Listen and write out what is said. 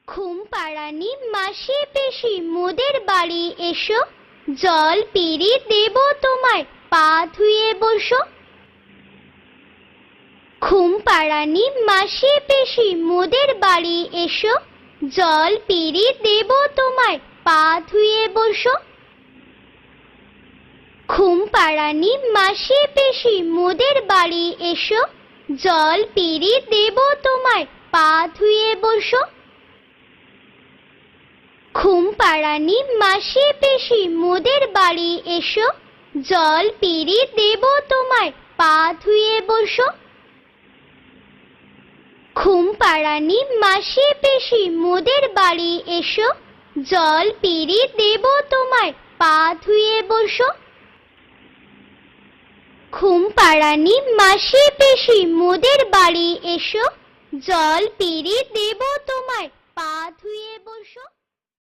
ঘুমপাড়ানি মাসি পিসি মোদের বাড়ি এসো, জল পিড়ি দেব তোমায়, পা ধুয়ে বসো। ঘুমপাড়ানি মাসি পিসি মোদের বাড়ি এসো, জল পিড়ি দেব তোমায়, পা ধুয়ে বসো। ঘুমপাড়ানি মাসি পিসি মোদের বাড়ি এসো, জল পিড়ি দেব তোমায়, পা ধুয়ে বসো। ঘুমপাড়ানি মাসি পিসি মোদের বাড়ি এসো, জল পিড়ি দেব তোমায়, পা ধুয়ে বসো। ঘুমপাড়ানি মাসি পিসি মোদের বাড়ি এসো, জল পিড়ি দেব তোমায়, পা ধুয়ে বসো। ঘুমপাড়ানি মাসি পিসি মোদের বাড়ি এসো, জল পিড়ি দেব তোমায়, পা ধুয়ে বসো।